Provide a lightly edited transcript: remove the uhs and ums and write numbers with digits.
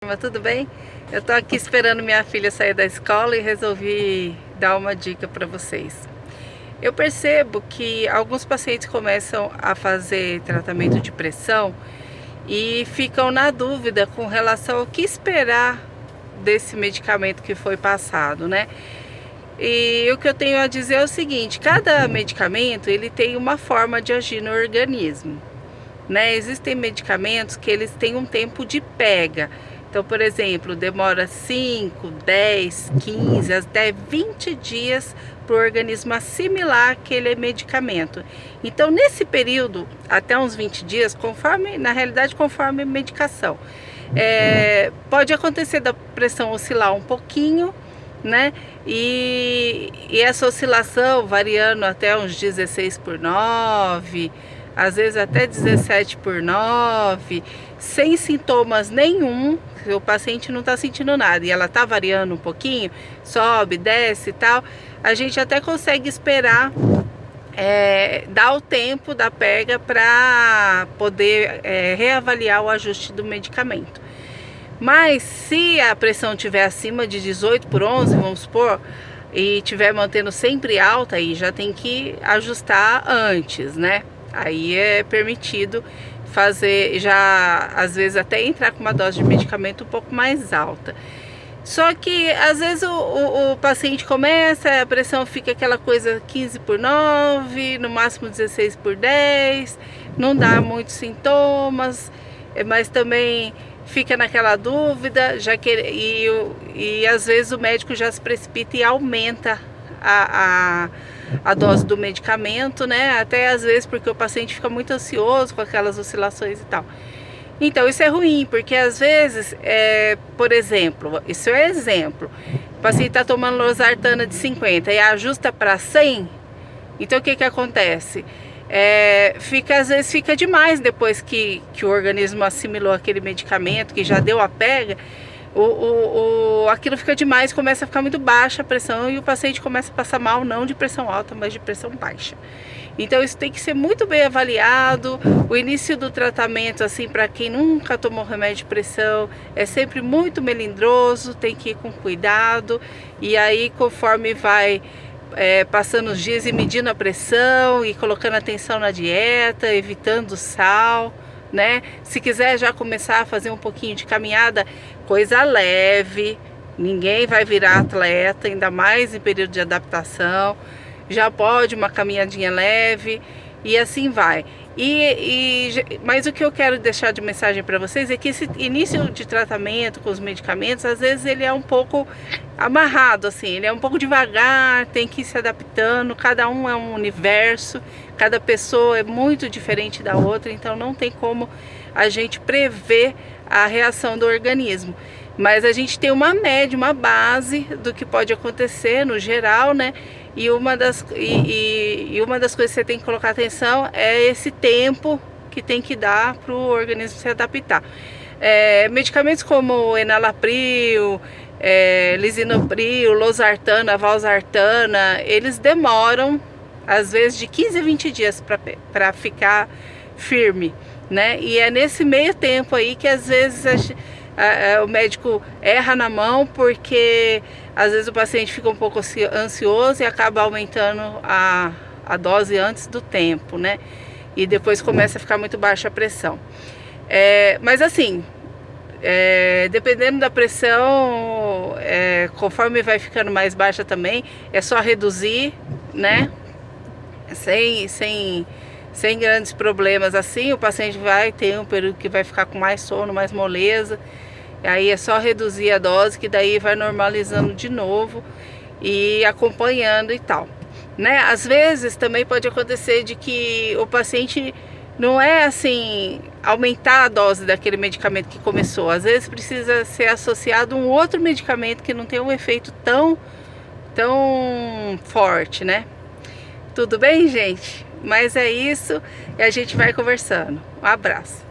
Mas tudo bem? Eu tô aqui esperando minha filha sair da escola e resolvi dar uma dica para vocês. Eu percebo que alguns pacientes começam a fazer tratamento de pressão e ficam na dúvida com relação ao que esperar desse medicamento que foi passado, né? E o que eu tenho a dizer é o seguinte: cada medicamento ele tem uma forma de agir no organismo, né? Existem medicamentos que eles têm um tempo de pega. Então, por exemplo, demora 5, 10, 15, até 20 dias para o organismo assimilar aquele medicamento. Então, nesse período, até uns 20 dias, na realidade, conforme a medicação, pode acontecer da pressão oscilar um pouquinho, né? E essa oscilação variando até uns 16/9, às vezes até 17/9, sem sintomas nenhum, o paciente não está sentindo nada e ela está variando um pouquinho, sobe, desce e tal, a gente até consegue esperar dar o tempo da pega para poder reavaliar o ajuste do medicamento. Mas se a pressão estiver acima de 18/11, vamos supor, e estiver mantendo sempre alta, aí já tem que ajustar antes, né? Aí é permitido fazer, já às vezes até entrar com uma dose de medicamento um pouco mais alta. Só que às vezes o paciente começa, a pressão fica aquela coisa 15/9, no máximo 16/10, não dá muitos sintomas, mas também fica naquela dúvida, e às vezes o médico já se precipita e aumenta a dose do medicamento, né? Até às vezes porque o paciente fica muito ansioso com aquelas oscilações e tal. Então isso é ruim, porque às vezes, por exemplo, isso é exemplo, o paciente está tomando losartana de 50 e ajusta para 100, então o que acontece? Às vezes fica demais depois que o organismo assimilou aquele medicamento, que já deu a pega, aquilo fica demais, começa a ficar muito baixa a pressão e o paciente começa a passar mal, não de pressão alta, mas de pressão baixa. Então isso tem que ser muito bem avaliado. O início do tratamento, assim, para quem nunca tomou remédio de pressão, é sempre muito melindroso, tem que ir com cuidado, e aí conforme vai passando os dias e medindo a pressão e colocando atenção na dieta, evitando sal, né? Se quiser já começar a fazer um pouquinho de caminhada, coisa leve, ninguém vai virar atleta, ainda mais em período de adaptação, já pode uma caminhadinha leve e assim vai. Mas o que eu quero deixar de mensagem para vocês é que esse início de tratamento com os medicamentos, às vezes ele é um pouco amarrado, assim, ele é um pouco devagar, tem que ir se adaptando, cada um é um universo, cada pessoa é muito diferente da outra, então não tem como a gente prever a reação do organismo. Mas a gente tem uma média, uma base do que pode acontecer no geral, né? E uma das coisas que você tem que colocar atenção é esse tempo que tem que dar para o organismo se adaptar. Medicamentos como enalapril, lisinopril, losartana, valsartana, eles demoram às vezes de 15 a 20 dias para ficar firme, né? E é nesse meio tempo aí que às vezes o médico erra na mão, porque às vezes o paciente fica um pouco ansioso e acaba aumentando a dose antes do tempo, né? E depois começa a ficar muito baixa a pressão. Mas assim, dependendo da pressão, conforme vai ficando mais baixa também, é só reduzir, né? Sem grandes problemas assim, o paciente vai ter um período que vai ficar com mais sono, mais moleza. Aí é só reduzir a dose, que daí vai normalizando de novo e acompanhando e tal, né? Às vezes também pode acontecer de que o paciente não é assim, aumentar a dose daquele medicamento que começou. Às vezes precisa ser associado a um outro medicamento que não tem um efeito tão forte, né? Tudo bem, gente? Mas é isso, e a gente vai conversando. Um abraço.